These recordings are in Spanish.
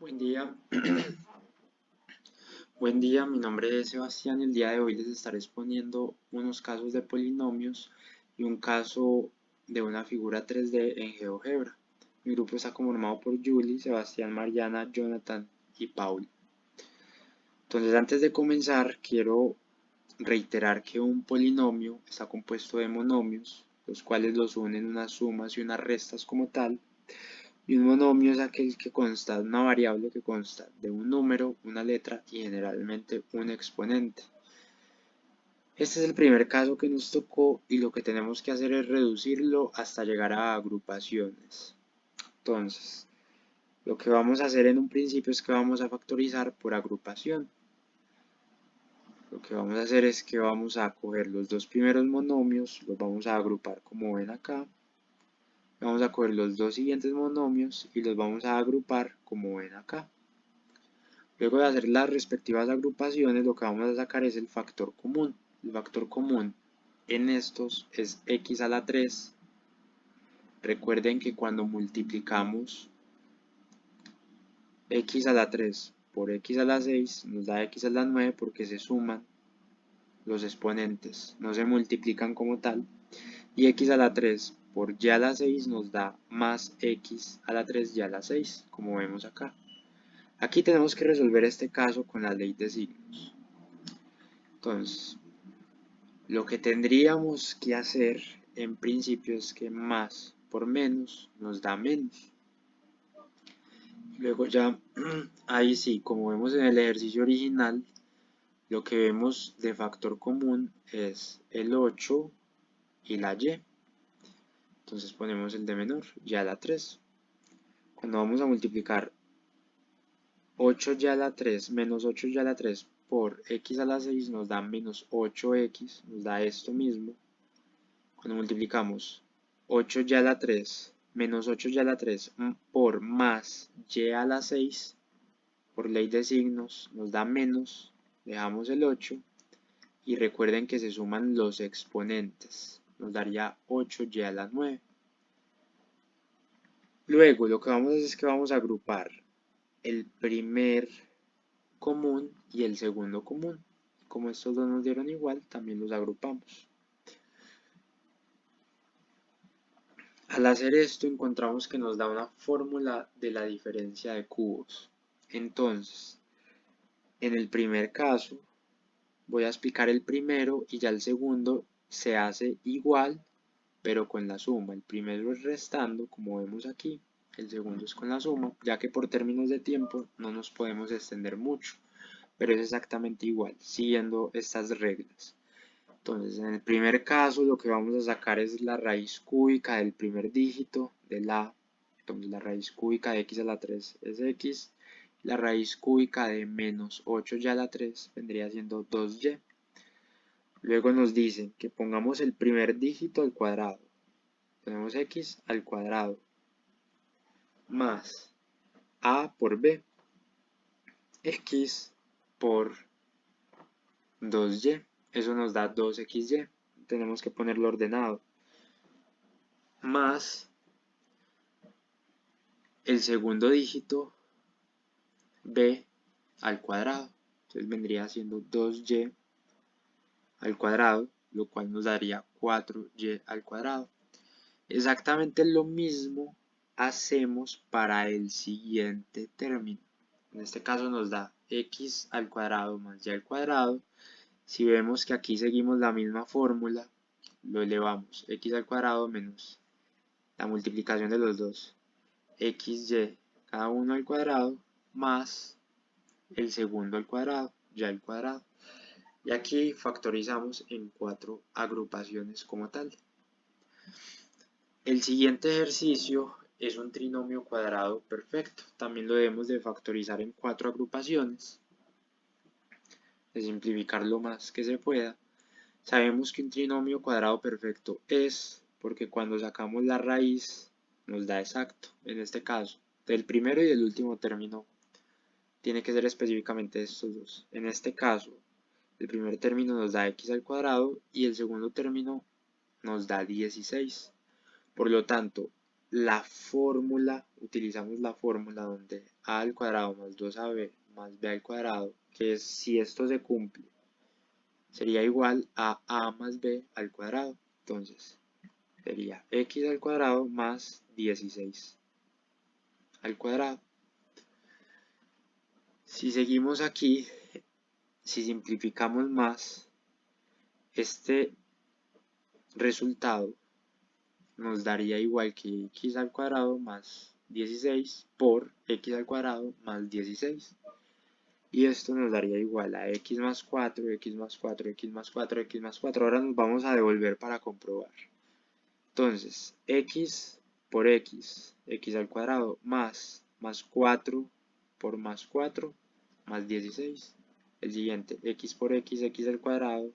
Buen día, buen día, mi nombre es Sebastián y el día de hoy les estaré exponiendo unos casos de polinomios y un caso de una figura 3D en GeoGebra. Mi grupo está conformado por Julie, Sebastián, Mariana, Jonathan y Paul. Entonces, antes de comenzar, quiero reiterar que un polinomio está compuesto de monomios, los cuales los unen unas sumas y unas restas como tal. Y un monomio es aquel que consta de una variable que consta de un número, una letra y generalmente un exponente. Este es el primer caso que nos tocó y lo que tenemos que hacer es reducirlo hasta llegar a agrupaciones. Entonces, lo que vamos a hacer en un principio es que vamos a factorizar por agrupación. Lo que vamos a hacer es que vamos a coger los dos primeros monomios, los vamos a agrupar como ven acá. Vamos a coger los dos siguientes monomios y los vamos a agrupar como ven acá. Luego de hacer las respectivas agrupaciones, lo que vamos a sacar es el factor común. El factor común en estos es x a la 3. Recuerden que cuando multiplicamos x a la 3 por x a la 6 nos da x a la 9 porque se suman los exponentes, no se multiplican como tal. Y x a la 3 por y a la 6 nos da más x a la 3 y a la 6, como vemos acá. Aquí tenemos que resolver este caso con la ley de signos. Entonces, lo que tendríamos que hacer en principio es que más por menos nos da menos. Luego ya, ahí sí, como vemos en el ejercicio original, lo que vemos de factor común es el 8 y la y. Entonces ponemos el de menor, y a la 3. Cuando vamos a multiplicar 8y a la 3 menos 8y a la 3 por x a la 6 nos da menos 8x, nos da esto mismo. Cuando multiplicamos 8y a la 3 menos 8y a la 3 por más y a la 6, por ley de signos, nos da menos, dejamos el 8 y recuerden que se suman los exponentes, nos daría 8y a la 9. Luego lo que vamos a hacer es que vamos a agrupar el primer común y el segundo común. Como estos dos nos dieron igual, también los agrupamos. Al hacer esto encontramos que nos da una fórmula de la diferencia de cubos. Entonces, en el primer caso, voy a explicar el primero y ya el segundo se hace igual, pero con la suma. El primero es restando, como vemos aquí, el segundo es con la suma, ya que por términos de tiempo no nos podemos extender mucho, pero es exactamente igual, siguiendo estas reglas. Entonces, en el primer caso, lo que vamos a sacar es la raíz cúbica del primer dígito de la. Entonces, la raíz cúbica de x a la 3 es x. La raíz cúbica de menos 8y a la 3 vendría siendo 2y. Luego nos dicen que pongamos el primer dígito al cuadrado. Ponemos x al cuadrado más a por b. X por 2y. Eso nos da 2xy. Tenemos que ponerlo ordenado. Más el segundo dígito b al cuadrado. Entonces vendría siendo 2y al cuadrado, lo cual nos daría 4y al cuadrado. Exactamente lo mismo hacemos para el siguiente término. En este caso nos da x al cuadrado más y al cuadrado. Si vemos que aquí seguimos la misma fórmula, lo elevamos x al cuadrado menos la multiplicación de los dos, xy cada uno al cuadrado más el segundo al cuadrado, y al cuadrado. Y aquí factorizamos en 4 agrupaciones como tal. El siguiente ejercicio es un trinomio cuadrado perfecto. También lo debemos de factorizar en 4 agrupaciones. De simplificar lo más que se pueda. Sabemos que un trinomio cuadrado perfecto es porque cuando sacamos la raíz nos da exacto. En este caso, del primero y del último término tiene que ser específicamente estos dos. En este caso, el primer término nos da x al cuadrado y el segundo término nos da 16. Por lo tanto, utilizamos la fórmula donde a al cuadrado más 2ab más b al cuadrado, que es, si esto se cumple, sería igual a más b al cuadrado. Entonces, sería x al cuadrado más 16 al cuadrado. Si seguimos aquí, si simplificamos más, este resultado nos daría igual que x al cuadrado más 16 por x al cuadrado más 16. Y esto nos daría igual a x más 4, x más 4, x más 4, x más 4. Ahora nos vamos a devolver para comprobar. Entonces, x por x al cuadrado más 4 por más 4, más 16. El siguiente, x por x al cuadrado,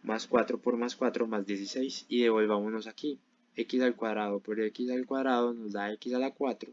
más 4 por más 4, más 16. Y devolvámonos aquí. X al cuadrado por x al cuadrado nos da x a la 4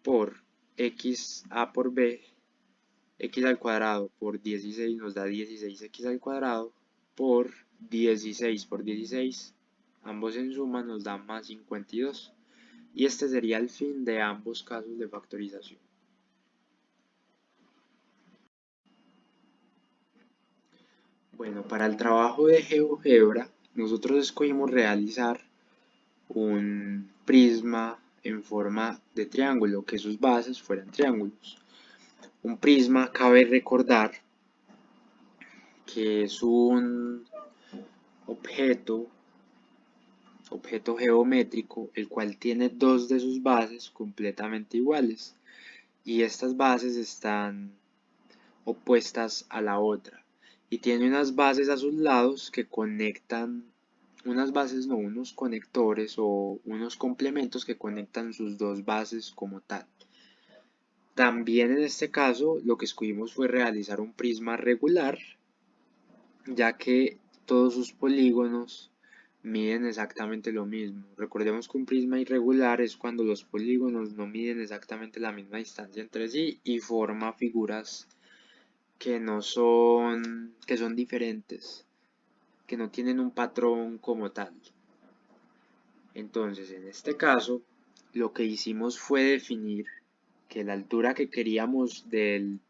por x a por b, x al cuadrado por 16 nos da 16x al cuadrado por 16 por 16, ambos en suma nos dan más 52. Y este sería el fin de ambos casos de factorización. Bueno, para el trabajo de GeoGebra, nosotros escogimos realizar un prisma en forma de triángulo, que sus bases fueran triángulos. Un prisma, cabe recordar que es un objeto geométrico, el cual tiene dos de sus bases completamente iguales, y estas bases están opuestas a la otra, y tiene unas bases a sus lados que conectan, unas bases no, unos conectores o unos complementos que conectan sus dos bases como tal. También en este caso lo que escogimos fue realizar un prisma regular, ya que todos sus polígonos miden exactamente lo mismo. Recordemos que un prisma irregular es cuando los polígonos no miden exactamente la misma distancia entre sí y forma figuras que son diferentes, que no tienen un patrón como tal. Entonces, en este caso, lo que hicimos fue definir que la altura que queríamos del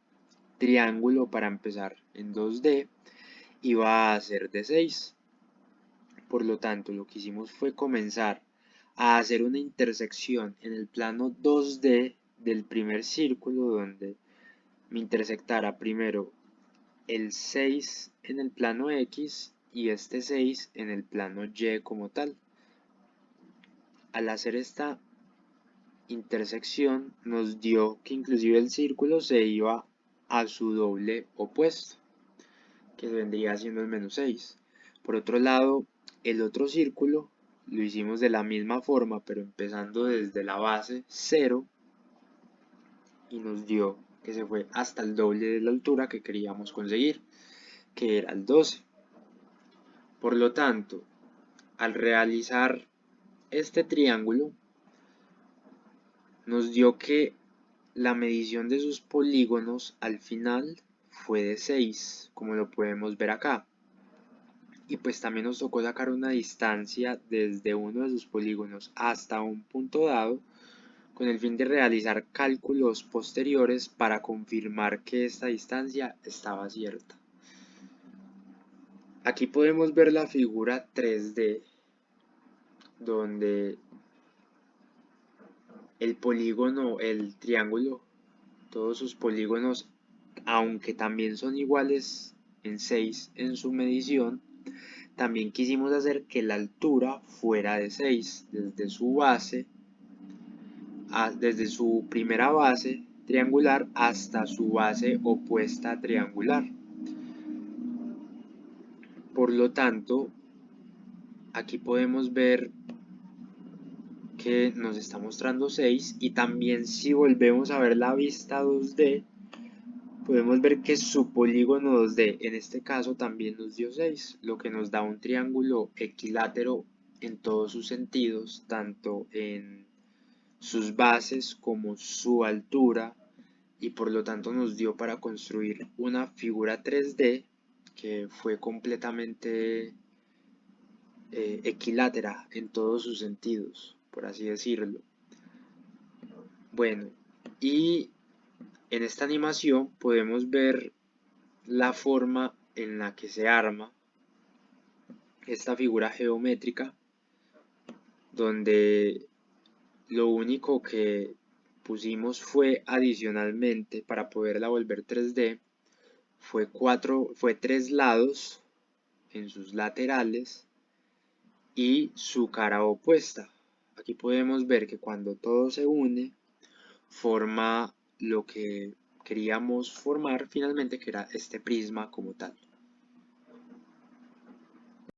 triángulo para empezar en 2D iba a ser de 6. Por lo tanto, lo que hicimos fue comenzar a hacer una intersección en el plano 2D del primer círculo, donde me intersectara primero el 6 en el plano X y este 6 en el plano Y como tal. Al hacer esta intersección nos dio que inclusive el círculo se iba a su doble opuesto, que vendría siendo el menos 6. Por otro lado, el otro círculo lo hicimos de la misma forma, pero empezando desde la base 0, y nos dio que se fue hasta el doble de la altura que queríamos conseguir, que era el 12. Por lo tanto, al realizar este triángulo, nos dio que la medición de sus polígonos al final fue de 6, como lo podemos ver acá. Y pues también nos tocó sacar una distancia desde uno de sus polígonos hasta un punto dado, con el fin de realizar cálculos posteriores para confirmar que esta distancia estaba cierta. Aquí podemos ver la figura 3D, donde el polígono, el triángulo, todos sus polígonos, aunque también son iguales en 6 en su medición, también quisimos hacer que la altura fuera de 6 desde su base, desde su primera base triangular hasta su base opuesta triangular. Por lo tanto, aquí podemos ver que nos está mostrando 6, y también si volvemos a ver la vista 2D, podemos ver que su polígono 2D en este caso también nos dio 6, lo que nos da un triángulo equilátero en todos sus sentidos, tanto en sus bases como su altura, y por lo tanto nos dio para construir una figura 3D que fue completamente equilátera en todos sus sentidos. por así decirlo. Bueno, y en esta animación podemos ver la forma en la que se arma esta figura geométrica, donde lo único que pusimos fue adicionalmente para poderla volver 3D fue tres lados en sus laterales y su cara opuesta. Aquí podemos ver que cuando todo se une forma lo que queríamos formar finalmente, que era este prisma como tal.